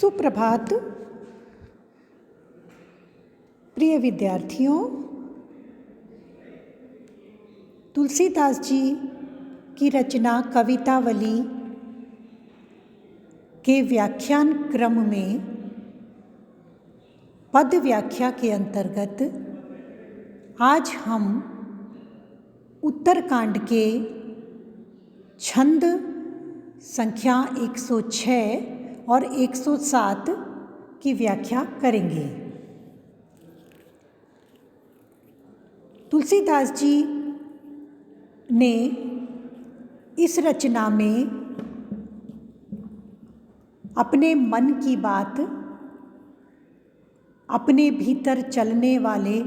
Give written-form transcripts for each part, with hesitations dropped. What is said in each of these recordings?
सुप्रभात प्रिय विद्यार्थियों। तुलसीदास जी की रचना कवितावली के व्याख्यान क्रम में पद व्याख्या के अंतर्गत आज हम उत्तरकांड के छंद संख्या 106 और 107 की व्याख्या करेंगे। तुलसीदास जी ने इस रचना में अपने मन की बात, अपने भीतर चलने वाले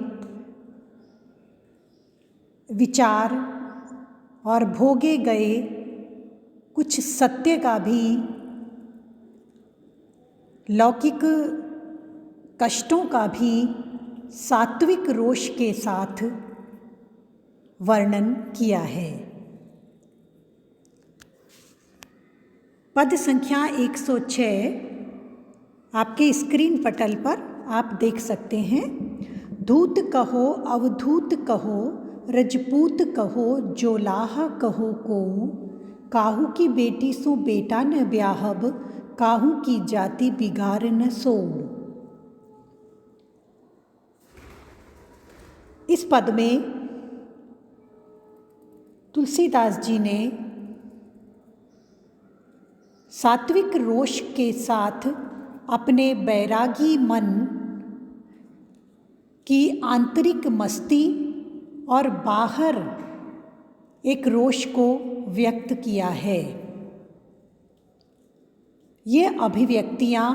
विचार और भोगे गए कुछ सत्य का भी, लौकिक कष्टों का भी सात्विक रोष के साथ वर्णन किया है। पद संख्या 106 आपके स्क्रीन पटल पर आप देख सकते हैं। धूत कहो अवधूत कहो, रजपूत कहो जोलाह कहो को, काहू की बेटी सो बेटा न ब्याहब, काहू की जाति बिगार न सो। इस पद में तुलसीदास जी ने सात्विक रोष के साथ अपने बैरागी मन की आंतरिक मस्ती और बाहर एक रोष को व्यक्त किया है। ये अभिव्यक्तियाँ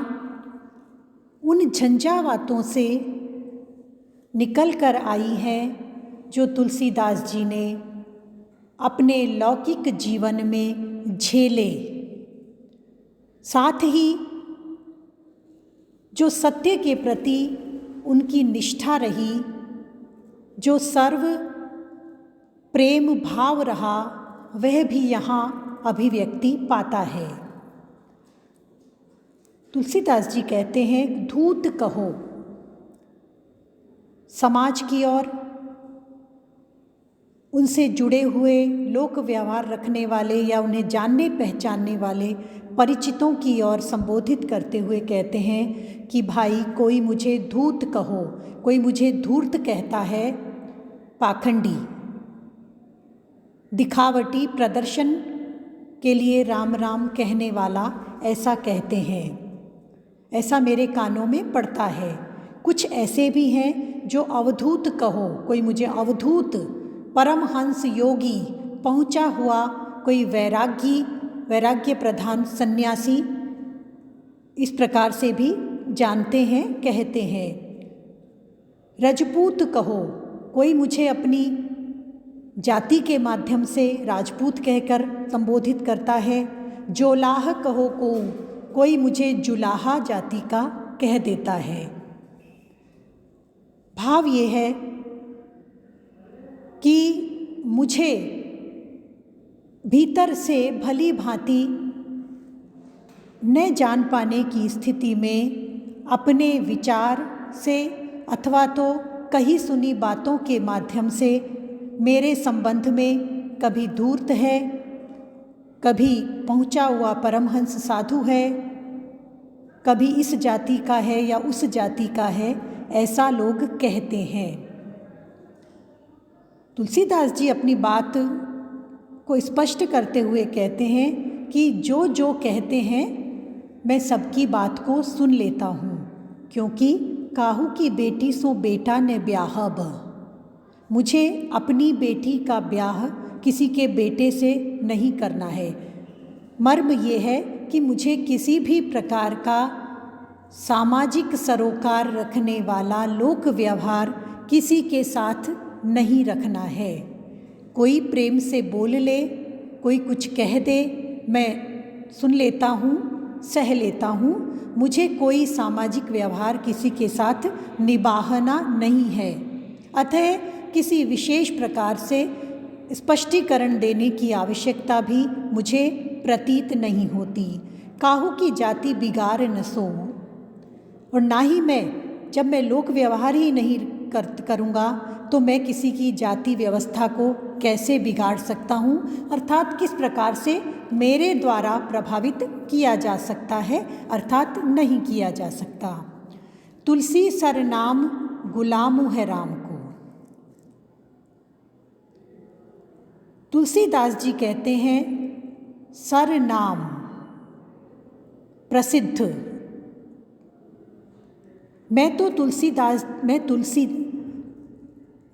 उन झंझावातों से निकल कर आई हैं जो तुलसीदास जी ने अपने लौकिक जीवन में झेले, साथ ही जो सत्य के प्रति उनकी निष्ठा रही, जो सर्व प्रेम भाव रहा, वह भी यहाँ अभिव्यक्ति पाता है। तुलसीदास जी कहते हैं धूत कहो, समाज की ओर, उनसे जुड़े हुए लोक व्यवहार रखने वाले या उन्हें जानने पहचानने वाले परिचितों की ओर संबोधित करते हुए कहते हैं कि भाई कोई मुझे धूत कहो, कोई मुझे धूर्त कहता है, पाखंडी, दिखावटी, प्रदर्शन के लिए राम राम कहने वाला, ऐसा कहते हैं। ऐसा मेरे कानों में पड़ता है। कुछ ऐसे भी हैं जो अवधूत कहो, कोई मुझे अवधूत, परमहंस योगी, पहुँचा हुआ कोई वैराग्य प्रधान सन्यासी, इस प्रकार से भी जानते हैं, कहते हैं। रजपूत कहो, कोई मुझे अपनी जाति के माध्यम से राजपूत कहकर संबोधित करता है। जोलाह कहो को, कोई मुझे जुलाहा जाति का कह देता है। भाव ये है कि मुझे भीतर से भली भांति न जान पाने की स्थिति में अपने विचार से अथवा तो कही सुनी बातों के माध्यम से मेरे संबंध में कभी धूर्त है, कभी पहुँचा हुआ परमहंस साधु है, कभी इस जाति का है या उस जाति का है, ऐसा लोग कहते हैं। तुलसीदास जी अपनी बात को स्पष्ट करते हुए कहते हैं कि जो जो कहते हैं मैं सबकी बात को सुन लेता हूँ, क्योंकि काहू की बेटी सो बेटा ने ब्याहब, मुझे अपनी बेटी का ब्याह किसी के बेटे से नहीं करना है। मर्म ये है कि मुझे किसी भी प्रकार का सामाजिक सरोकार रखने वाला लोक व्यवहार किसी के साथ नहीं रखना है। कोई प्रेम से बोल ले, कोई कुछ कह दे, मैं सुन लेता हूँ, सह लेता हूँ, मुझे कोई सामाजिक व्यवहार किसी के साथ निभाना नहीं है। अतः किसी विशेष प्रकार से स्पष्टीकरण देने की आवश्यकता भी मुझे प्रतीत नहीं होती। काहू की जाति बिगार न सो, और ना ही जब मैं लोक व्यवहार ही नहीं करूँगा तो मैं किसी की जाति व्यवस्था को कैसे बिगाड़ सकता हूँ, अर्थात किस प्रकार से मेरे द्वारा प्रभावित किया जा सकता है, अर्थात नहीं किया जा सकता। तुलसी सर नाम गुलामु है राम को। तुलसीदास जी कहते हैं सर नाम प्रसिद्ध, मैं तुलसी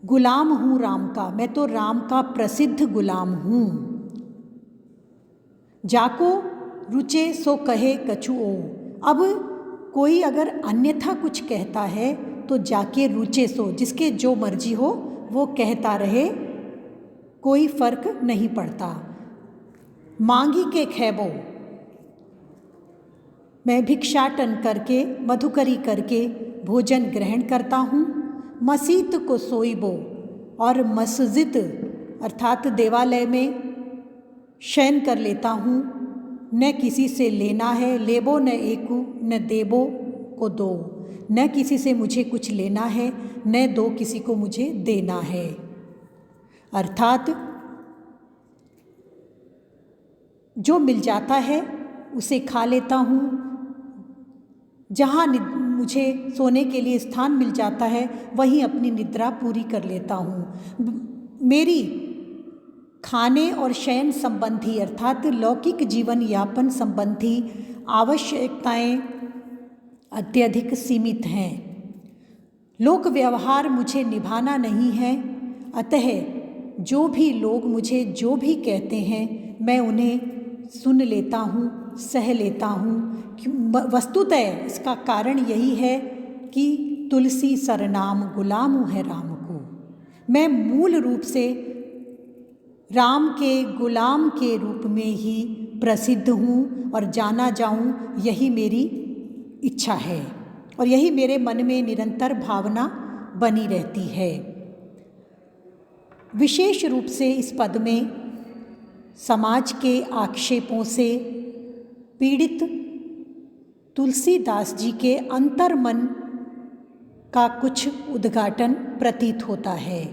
गुलाम हूँ राम का, मैं तो राम का प्रसिद्ध गुलाम हूँ। जाको रुचे सो कहे कछु ओ। अब कोई अगर अन्यथा कुछ कहता है तो जाके रुचे सो, जिसके जो मर्जी हो वो कहता रहे, कोई फर्क नहीं पड़ता। मांगी के खैबो, मैं भिक्षाटन करके मधुकरी करके भोजन ग्रहण करता हूँ। मसीत को सोईबो, और मस्जिद अर्थात देवालय में शयन कर लेता हूँ। न किसी से लेना है, लेबो न एकू न देबो को दो, न किसी से मुझे कुछ लेना है न दो किसी को मुझे देना है। अर्थात जो मिल जाता है उसे खा लेता हूँ, जहाँ मुझे सोने के लिए स्थान मिल जाता है वहीं अपनी निद्रा पूरी कर लेता हूँ। मेरी खाने और शयन संबंधी अर्थात लौकिक जीवन यापन संबंधी आवश्यकताएं अत्यधिक सीमित हैं। लोक व्यवहार मुझे निभाना नहीं है, अतः जो भी लोग मुझे जो भी कहते हैं मैं उन्हें सुन लेता हूँ, सह लेता हूँ। वस्तुतः इसका कारण यही है कि तुलसी सरनाम गुलामु है राम को। मैं मूल रूप से राम के गुलाम के रूप में ही प्रसिद्ध हूँ और जाना जाऊँ, यही मेरी इच्छा है और यही मेरे मन में निरंतर भावना बनी रहती है। विशेष रूप से इस पद में समाज के आक्षेपों से पीड़ित तुलसीदास जी के अंतर्मन का कुछ उद्घाटन प्रतीत होता है।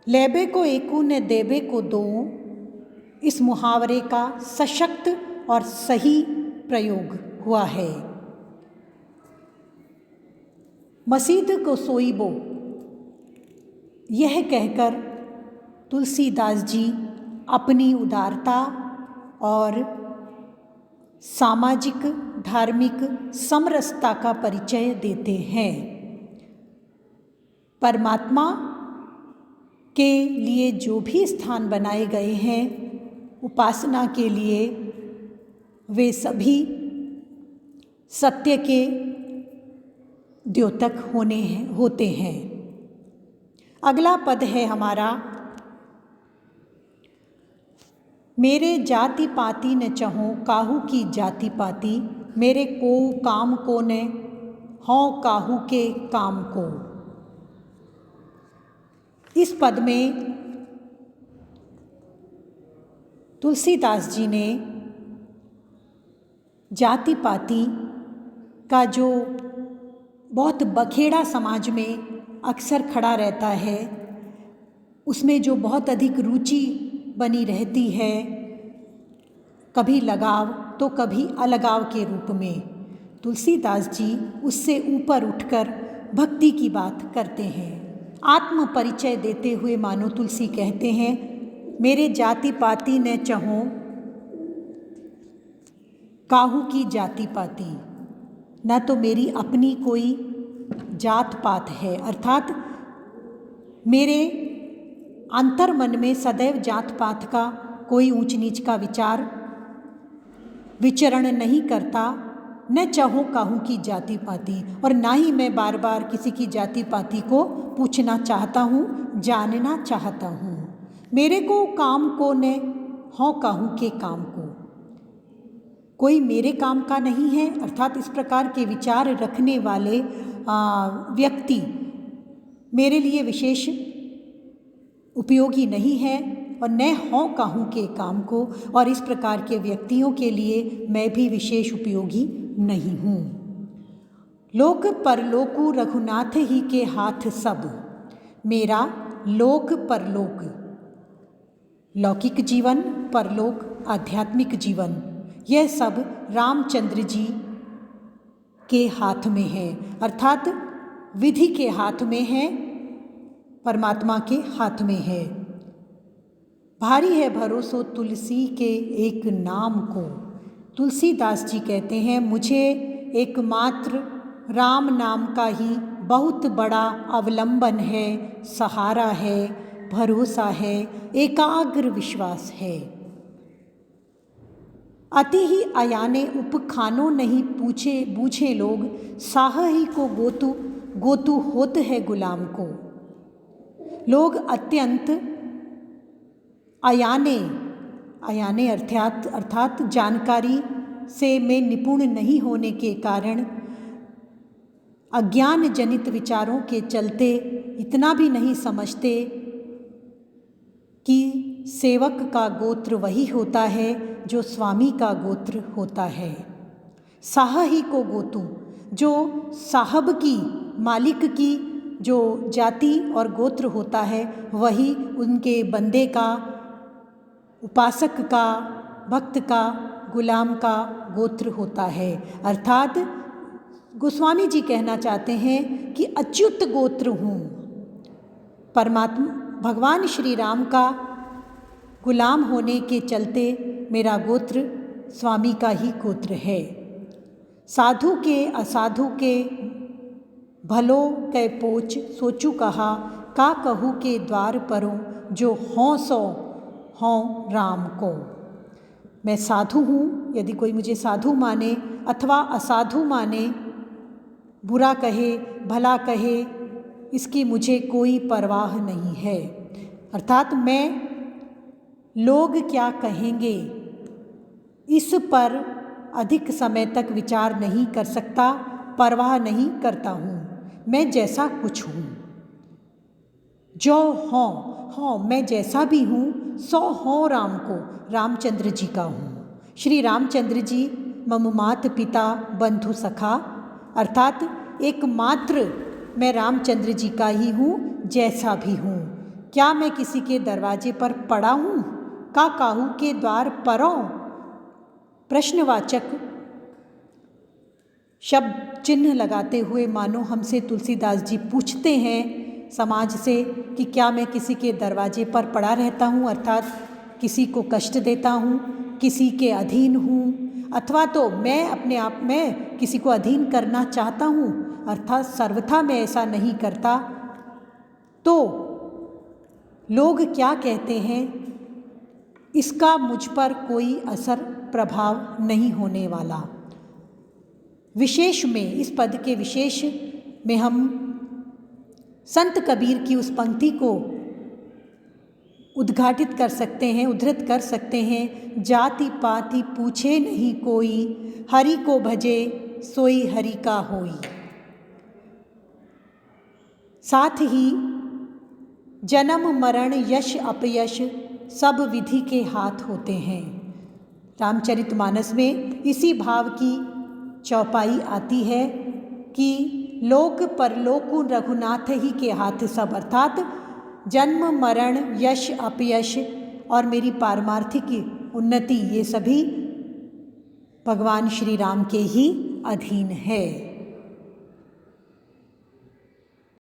लेबे को एकू न देबे को दो, इस मुहावरे का सशक्त और सही प्रयोग हुआ है। मसीद को सोईबो, यह कहकर तुलसीदास जी अपनी उदारता और सामाजिक धार्मिक समरसता का परिचय देते हैं। परमात्मा के लिए जो भी स्थान बनाए गए हैं उपासना के लिए, वे सभी सत्य के द्योतक होते हैं। अगला पद है हमारा, मेरे जाति पाति न चहो काहू की जाति पाति, मेरे को काम को न हों काहू के काम को। इस पद में तुलसीदास जी ने जाति पाति का जो बहुत बखेड़ा समाज में अक्सर खड़ा रहता है, उसमें जो बहुत अधिक रुचि बनी रहती है, कभी लगाव तो कभी अलगाव के रूप में, तुलसीदास जी उससे ऊपर उठकर भक्ति की बात करते हैं। आत्म परिचय देते हुए मानो तुलसी कहते हैं, मेरे जाति पाति न चहो काहू की जाति पाति, न तो मेरी अपनी कोई जात पात है, अर्थात मेरे अंतर मन में सदैव जात पात का कोई ऊंच नीच का विचार विचरण नहीं करता। न चाहो काहू की जाति पाति, और ना ही मैं बार बार किसी की जाति पाति को पूछना चाहता हूँ, जानना चाहता हूँ। मेरे को काम को न हों काहू के काम को, कोई मेरे काम का नहीं है, अर्थात इस प्रकार के विचार रखने वाले व्यक्ति मेरे लिए विशेष उपयोगी नहीं है और न हों काहू के काम को, और इस प्रकार के व्यक्तियों के लिए मैं भी विशेष उपयोगी नहीं हूँ। लोक परलोकु रघुनाथ ही के हाथ सब, मेरा लोक परलोक, लौकिक जीवन, परलोक आध्यात्मिक जीवन, यह सब रामचंद्र जी के हाथ में है, अर्थात विधि के हाथ में है, परमात्मा के हाथ में है। भारी है भरोसो तुलसी के एक नाम को। तुलसीदास जी कहते हैं, मुझे एकमात्र राम नाम का ही बहुत बड़ा अवलंबन है, सहारा है, भरोसा है, एकाग्र विश्वास है। अति ही अयाने उपखानो नहीं पूछे बूझे लोग, साह ही को गोतु गोतु होत है गुलाम को। लोग अत्यंत अयाने अर्थात जानकारी से में निपुण नहीं होने के कारण, अज्ञान जनित विचारों के चलते इतना भी नहीं समझते कि सेवक का गोत्र वही होता है जो स्वामी का गोत्र होता है। साह ही को गोतु, जो साहब की, मालिक की जो जाति और गोत्र होता है, वही उनके बंदे का, उपासक का, भक्त का, गुलाम का गोत्र होता है। अर्थात गोस्वामी जी कहना चाहते हैं कि अच्युत गोत्र हूँ, परमात्मा भगवान श्री राम का गुलाम होने के चलते मेरा गोत्र स्वामी का ही गोत्र है। साधु के असाधु के भलो कै पोच, सोचू कहा का कहू के द्वार परों, जो हों सो हों राम को। मैं साधु हूँ, यदि कोई मुझे साधु माने अथवा असाधु माने, बुरा कहे भला कहे, इसकी मुझे कोई परवाह नहीं है। अर्थात मैं लोग क्या कहेंगे इस पर अधिक समय तक विचार नहीं कर सकता, परवाह नहीं करता हूँ। मैं जैसा कुछ हूँ, जो हों मैं जैसा भी हूँ, सो हों राम को, रामचंद्र जी का हूँ। श्री रामचंद्र जी मम मात पिता बंधु सखा, अर्थात एकमात्र मैं रामचंद्र जी का ही हूँ, जैसा भी हूँ। क्या मैं किसी के दरवाजे पर पड़ा हूँ? का काहू के द्वार परों, प्रश्नवाचक शब्द चिन्ह लगाते हुए मानो हमसे तुलसीदास जी पूछते हैं समाज से कि क्या मैं किसी के दरवाजे पर पड़ा रहता हूँ, अर्थात किसी को कष्ट देता हूँ, किसी के अधीन हूँ, अथवा तो मैं अपने आप में किसी को अधीन करना चाहता हूँ, अर्थात सर्वथा मैं ऐसा नहीं करता। तो लोग क्या कहते हैं इसका मुझ पर कोई असर प्रभाव नहीं होने वाला। विशेष में, इस पद के विशेष में हम संत कबीर की उस पंक्ति को उद्घाटित कर सकते हैं, उद्धृत कर सकते हैं, जाति पाति पूछे नहीं कोई, हरि को भजे सोई हरि का होई। साथ ही जन्म मरण यश अपयश सब विधि के हाथ होते हैं। रामचरितमानस में इसी भाव की चौपाई आती है कि लोक परलोकु रघुनाथ ही के हाथ सब, अर्थात जन्म मरण यश अपयश और मेरी पारमार्थिक उन्नति, ये सभी भगवान श्री राम के ही अधीन है।